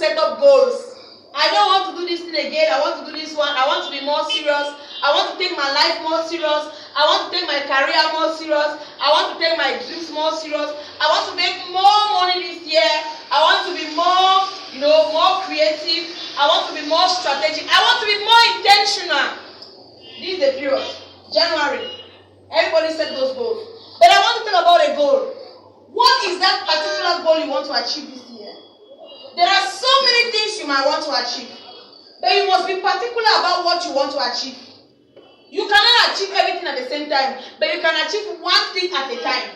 set up goals. I don't want to do this thing again. I want to do this one. I want to be more serious. I want to take my life more serious. I want to take my career more serious. I want to take my dreams more serious. I want to make more money this year. I want to be more, more creative. I want to be more strategic. I want to be more intentional. This is the period. January. Everybody set those goals. But I want to talk about a goal. What is that particular goal you want to achieve this year? There are so many things you might want to achieve. But you must be particular about what you want to achieve. You cannot achieve everything at the same time, but you can achieve one thing at a time.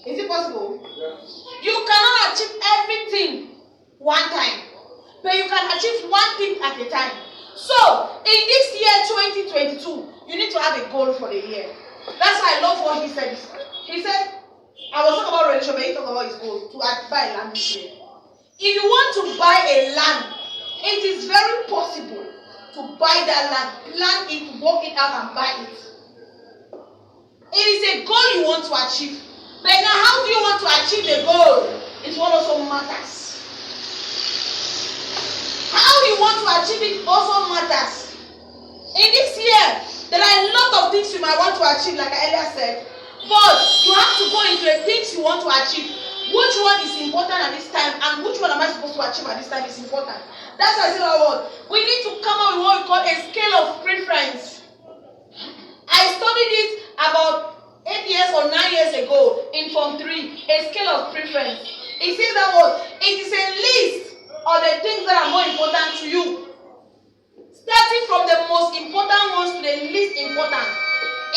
Is it possible? Yeah. You cannot achieve everything one time, but you can achieve one thing at a time. So, in this year 2022, you need to have a goal for the year. That's why I love what he said. He said, I was talking about relationship, but he talked about his goal to buy a land this year. If you want to buy a land, it is very possible to buy that land, plan it, work it out, and buy it. It is a goal you want to achieve. But now, how do you want to achieve the goal? It's what also matters. How you want to achieve it also matters. In this year, there are a lot of things you might want to achieve, like I earlier said. But you have to go into the things you want to achieve. Which one is important at this time, and which one am I supposed to achieve at this time is important. That's why I said our word. We need to come up with what we call a scale of preference. I studied it about 8 years or 9 years ago in Form 3, a scale of preference. It says that word. It is a list of the things that are more important to you. Starting from the most important ones to the least important.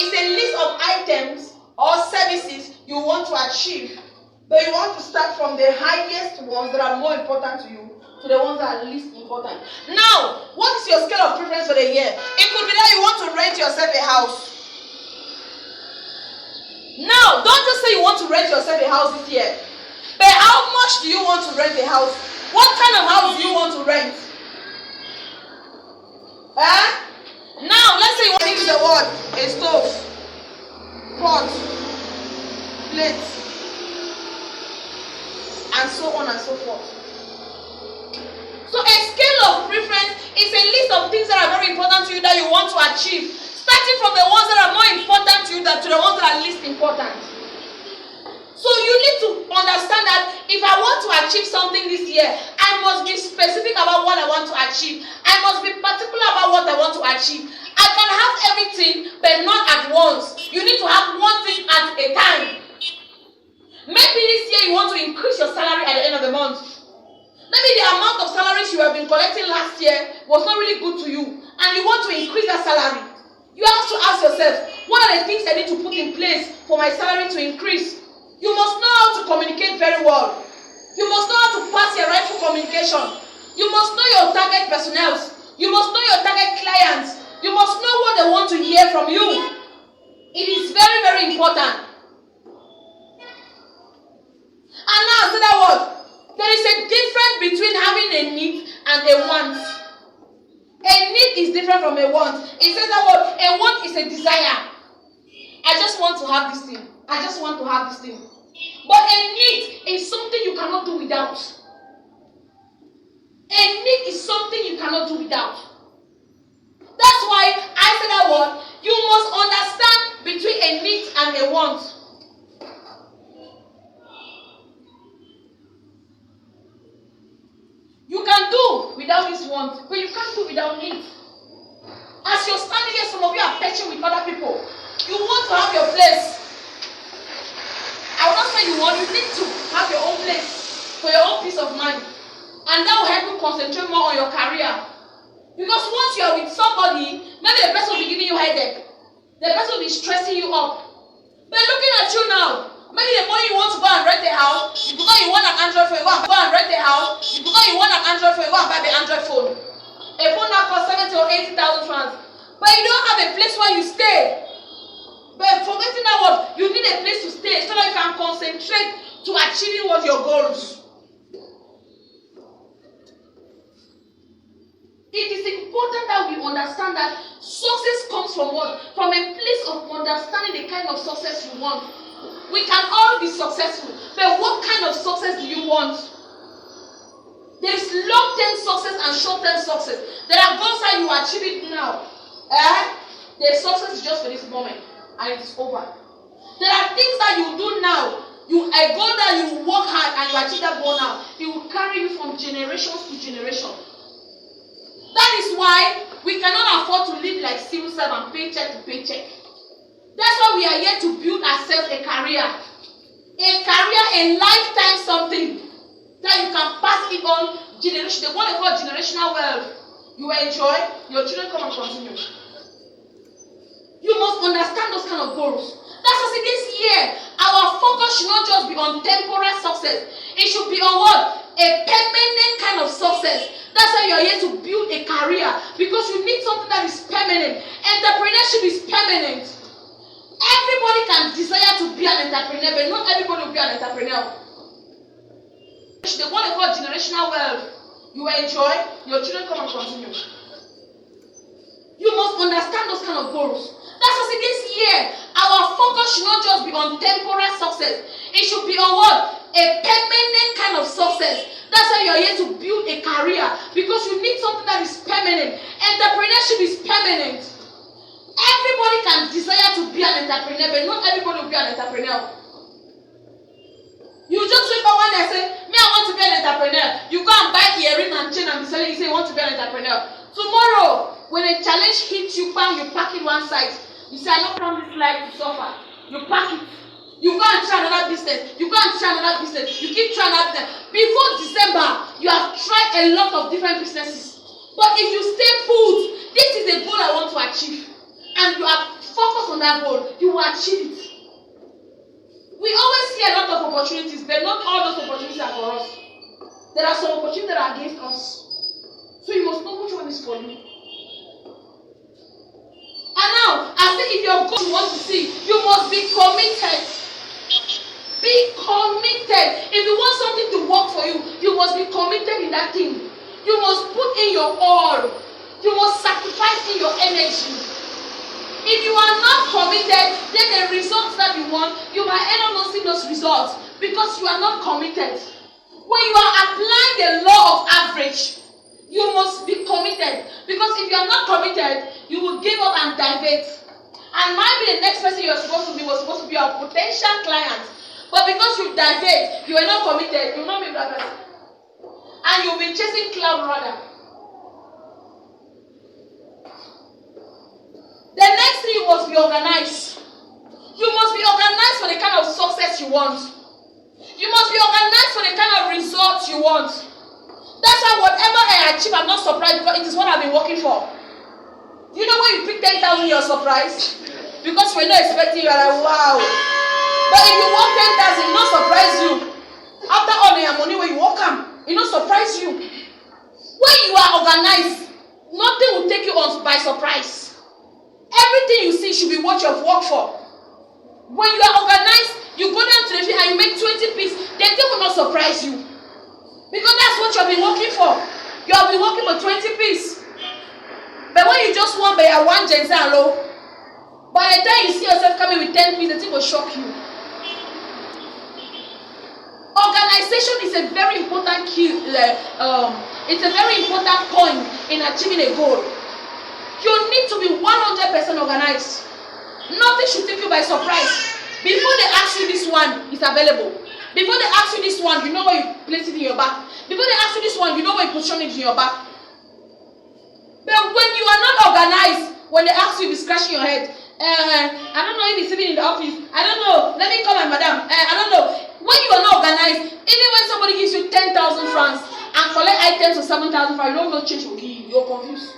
It's a list of items or services you want to achieve. But you want to start from the highest ones that are more important to you to the ones that are least important. Now, what is your scale of preference for the year? It could be that you want to rent yourself a house. Now, don't just say you want to rent yourself a house this year. But how much do you want to rent a house? What kind of house do you want to rent? Now, let's say you want to use the word a stove, pot, plate, and so on and so forth. So a scale of preference is a list of things that are very important to you that you want to achieve, starting from the ones that are more important to you to the ones that are least important. So you need to understand that if I want to achieve something this year, I must be specific about what I want to achieve. I must be particular about what I want to achieve. I can have everything, but not at once. You need to have one thing at a time. Maybe this year you want to increase your salary at the end of the month. Maybe the amount of salaries you have been collecting last year was not really good to you, and you want to increase that salary. You have to ask yourself, what are the things I need to put in place for my salary to increase? You must know how to communicate very well. You must know how to pass your rightful communication. You must know your target personnel. You must know your target clients. You must know what they want to hear from you. It is very, very important. And now, say that word. There is a difference between having a need and a want. A need is different from a want. It says that word. A want is a desire. I just want to have this thing. I just want to have this thing. But a need is something you cannot do without. A need is something you cannot do without. That's why I said that word. You must understand between a need and a want. You can do without this want, but you can't do without need. As you're standing here, some of you are patching with other people. You want to have your place. I will not say you want, you need to have your own place for your own peace of mind. And that will help you concentrate more on your career. Because once you are with somebody, maybe the person will be giving you headache. The person will be stressing you up. But looking at you now, maybe the morning you want to go and rent a house, because you want an Android phone, you go and rent a house, because you want an Android phone, you go and buy the Android phone. A phone that costs 70 or 80,000 francs. But you don't have a place where you stay. But forgetting that word, you need a place to stay so that you can concentrate to achieving what your goals. It is important that we understand that success comes from what? From a place of understanding the kind of success you want. We can all be successful, but what kind of success do you want? There is long and short-term success. There are goals that you achieve it now. The success is just for this moment and it is over. There are things that you do now. A goal that you work hard and you achieve that goal now, it will carry you from generations to generation. That is why we cannot afford to live like civil servant, paycheck to paycheck. That's why we are here to build ourselves a career, a lifetime something that you can pass it on generation. They want to call generational wealth. You enjoy, your children come and continue. You must understand those kind of goals. That's why this year, our focus should not just be on temporary success. It should be on what? A permanent kind of success. That's why you are here to build a career, because you need something that is permanent. Entrepreneurship is permanent. Everybody can desire to be an entrepreneur, but not everybody will be an entrepreneur. They want to call generational wealth. You enjoy, your children come and continue. You must understand those kind of goals. That's why this year, our focus should not just be on temporary success. It should be on what? A permanent kind of success. That's why you are here to build a career, because you need something that is permanent. Entrepreneurship is permanent. Everybody can desire to be an entrepreneur, but not everybody will be an entrepreneur. You just wake up one day and say, me, I want to be an entrepreneur. You go and buy earring and chain and be selling, you say you want to be an entrepreneur. Tomorrow, when a challenge hits you, bam, you pack it one side. You say, I don't come this life to suffer. You pack it. You go and try another business. You go and try another business. You keep trying another business. Before December, you have tried a lot of different businesses. But if you stay put, this is a goal I want to achieve, and you are focused on that goal, you will achieve it. We always see a lot of opportunities, but not all those opportunities are for us. There are some opportunities that are against us. So you must know which one is for you. And now, I say if your goal you want to see, you must be committed. Be committed. If you want something to work for you, you must be committed in that thing. You must put in your all. You must sacrifice in your energy. If you are not committed, then the results that you want, you might end up not seeing those results because you are not committed. When you are applying the law of average, you must be committed, because if you are not committed, you will give up and divert. And maybe the next person you are supposed to be was supposed to be a potential client, but because you divert, you are not committed, you will not be that person, and you will be chasing cloud rather. The next thing, you must be organized. You must be organized for the kind of success you want. You must be organized for the kind of results you want. That's why whatever I achieve, I'm not surprised, because it is what I've been working for. You know when you pick 10,000, you're surprised? Because you're not expecting, you're like, wow. But if you work 10,000, it not surprise you. After all your money, when you work them, it not surprise you. When you are organized, nothing will take you on by surprise. Everything you see should be what you've worked for. When you are organized, you go down to the field and you make 20 pieces, the thing will not surprise you. Because that's what you've been working for. You have been working for 20 pieces. But when you just want by one genza and low, by the time you see yourself coming with 10 pieces, the thing will shock you. Organization is a very important key. It's a very important point in achieving a goal. You need to be 100% organized. Nothing should take you by surprise. Before they ask you this one is available. Before they ask you this one, you know where you place it in your back. Before they ask you this one, you know where you position it in your back. But when you are not organized, when they ask you, you'll be scratching your head. I don't know if he's sitting in the office. I don't know. Let me call my madam. I don't know. When you are not organized, even when somebody gives you 10,000 francs and collect items of 7,000 francs, you don't know change will give you. You're confused.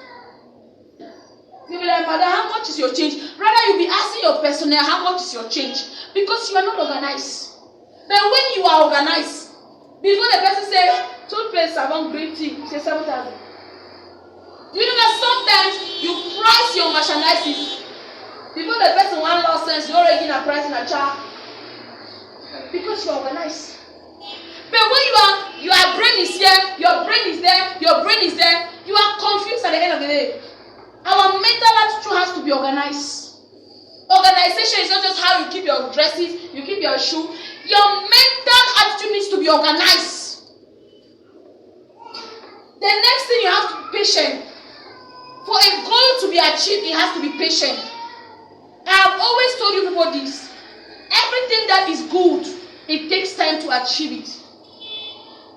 You'll be like, madam, how much is your change? Rather, you'll be asking your personnel, how much is your change? Because you are not organized. But when you are organized, before the person says, toothpaste, savon, green tea, you say 7,000. Do you know that sometimes you price your merchandise before the person one lost sense, you already in a price in a chart? Because you are organized. But when your brain is here, your brain is there, your brain is there, you are confused at the end of the day. Our mental attitude has to be organized. Organization is not just how you keep your dresses, you keep your shoe. Your mental attitude needs to be organized. The next thing you have patient. For a goal to be achieved, it has to be patient. I have always told you people this. Everything that is good, it takes time to achieve it.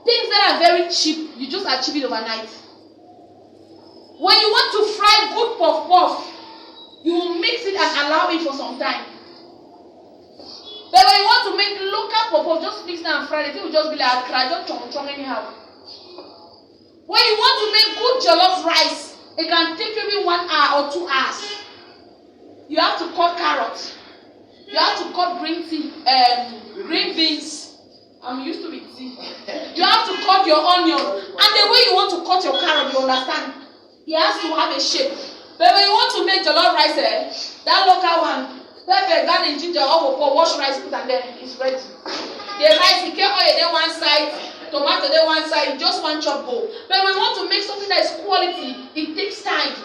Things that are very cheap, you just achieve it overnight. When you want to fry good puff puff, you will mix it and allow it for some time. But when you want to make local puff puff, just mix it and fry it. It will just be like just chong anyhow. When you want to make good jollof rice, it can take maybe 1 hour or 2 hours. You have to cut carrots. You have to cut green beans. I'm used to it. You have to cut your onion. And the way you want to cut your carrot, you understand? It has to have a shape. But when you want to make jollof rice, that local one, pepper, garlic, ginger, or wash rice, put and then it's ready. The rice, you can oil there one side, tomato there one side, just one chop bowl. But when you want to make something that is quality, it takes time.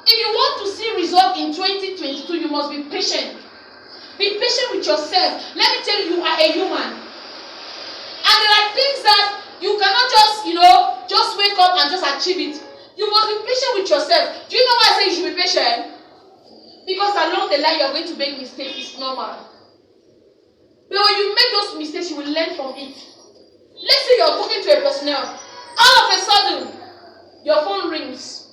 If you want to see results in 2022, you must be patient. Be patient with yourself. Let me tell you, you are a human. And there are things that you cannot just wake up and just achieve it. You must be patient with yourself. Do you know why I say you should be patient? Because along the line you are going to make mistakes. It's normal. But when you make those mistakes, you will learn from it. Let's say you're talking to a personnel. All of a sudden, your phone rings.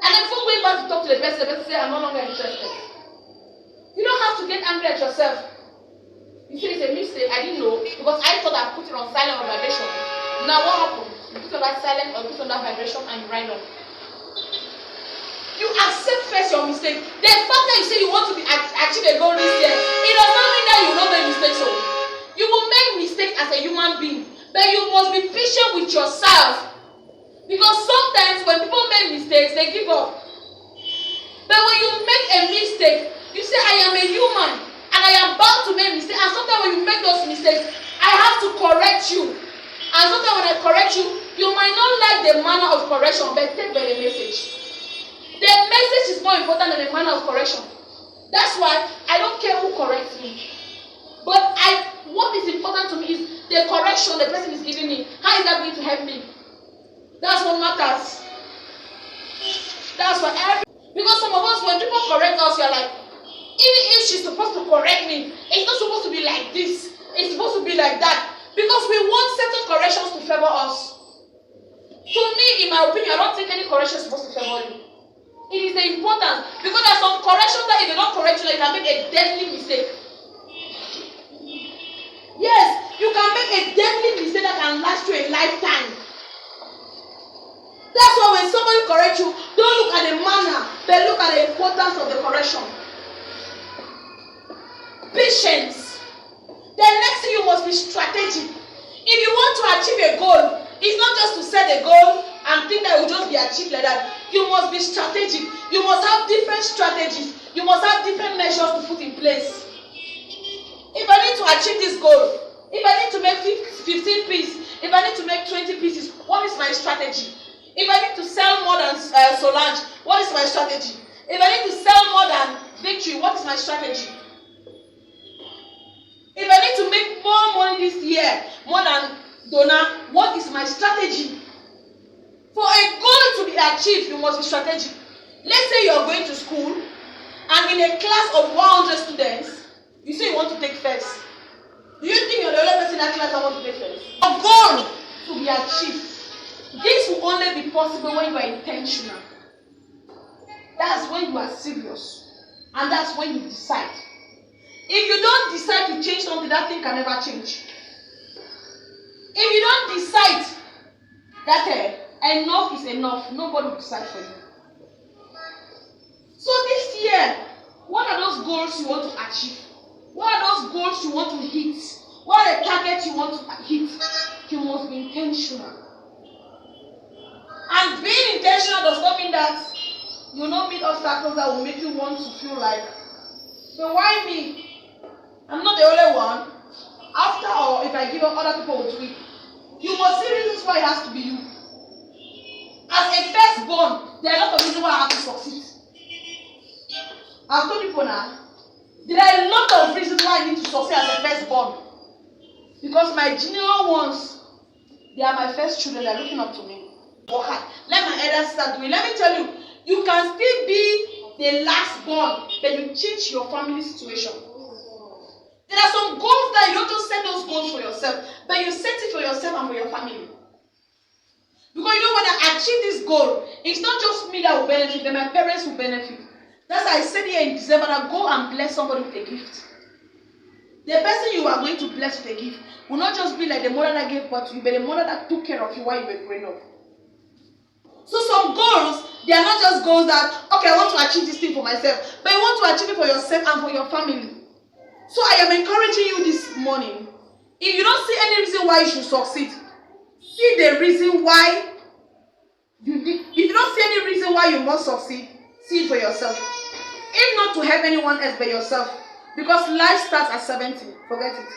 And then before going back to talk to the person says, I'm no longer interested. You don't have to get angry at yourself. You say it's a mistake. I didn't know because I thought I put it on silent or vibration. Now what happened? You put it on that silent or put it on that vibration and you ride on. You accept first your mistake. The fact that you say you want to achieve a goal this year, it does not mean that you will not make mistakes. So you will make mistakes as a human being, but you must be patient with yourself. Because sometimes when people make mistakes, they give up. But when you make a mistake, you say, I am a human and I am bound to make mistakes. And sometimes when you make those mistakes, I have to correct you. And sometimes when I correct you, you might not like the manner of correction, but take by the message. The message is more important than the manner of correction. That's why I don't care who corrects me. But what is important to me is the correction the person is giving me. How is that going to help me? That's what matters. That's what because some of us, when people correct us, you're like, even if she's supposed to correct me, it's not supposed to be like this. It's supposed to be like that. Because we want certain corrections to favor us. To me, in my opinion, I don't think any correction is supposed to favor you. It is the importance. Because there are some corrections that if they don't correct you, they can make a deadly mistake. Yes, you can make a deadly mistake that can last you a lifetime. That's why when somebody corrects you, don't look at the manner, but look at the importance of the correction. Patience. The next thing, you must be strategic. If you want to achieve a goal, it's not just to set a goal and think that it will just be achieved like that. You must be strategic. You must have different strategies. You must have different measures to put in place. If I need to achieve this goal, if I need to make 15 pieces, if I need to make 20 pieces, what is my strategy? If I need to sell more than Solange, what is my strategy? If I need to sell more than Victory, what is my strategy? If I need to make more money this year, more than Donna, what is my strategy? For a goal to be achieved, you must be strategic. Let's say you are going to school, and in a class of 100 students, you say you want to take first. Do you think you're the only person in that class that wants to take first? A goal to be achieved. This will only be possible when you are intentional. That's when you are serious. And that's when you decide. If you don't decide to change something, that thing can never change. If you don't decide that enough is enough, nobody will decide for you. So this year, what are those goals you want to achieve? What are those goals you want to hit? What are the targets you want to hit? You must be intentional. And being intentional does not mean that you will not meet obstacles that will make you want to feel like, so why me? I'm not the only one. After all, if I give up, other people will do it. You must see reasons why it has to be you. As a firstborn, there are a lot of reasons why I have to succeed. I've told people now, there are a lot of reasons why I need to succeed as a firstborn. Because my junior ones, they are my first children, they are looking up to me. work hard. Let my elders start doing. Let me tell you, you can still be the last born, but you change your family situation. There are some goals that you don't just set those goals for yourself, but you set it for yourself and for your family. Because you know, when I achieve this goal, it's not just me that will benefit, but my parents will benefit. That's why I said here in December that go and bless somebody with a gift. The person you are going to bless with a gift will not just be like the mother that gave birth to you, but the mother that took care of you while you were growing up. So some goals, they are not just goals that, okay, I want to achieve this thing for myself, but you want to achieve it for yourself and for your family. So I am encouraging you this morning. If you don't see any reason why you should succeed, see the reason why if you don't see any reason why you must succeed, see it for yourself. If not to help anyone else but yourself. Because life starts at 70. Forget it.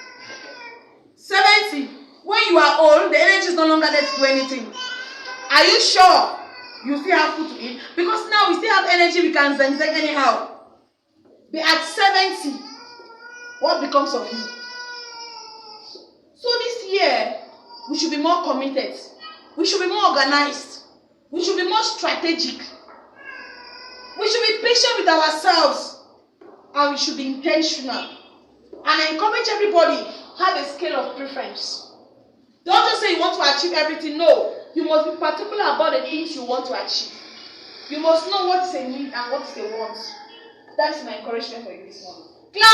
70. When you are old, the energy is no longer there to do anything. Are you sure you still have food to eat? Because now we still have energy, we can zeng anyhow. But at 70, what becomes of you? So this year, we should be more committed. We should be more organized. We should be more strategic. We should be patient with ourselves. And we should be intentional. And I encourage everybody, have a scale of preference. Don't just say you want to achieve everything. No. You must be particular about the things you want to achieve. You must know what is a need and what is a want. That is my encouragement for you this morning. Clap.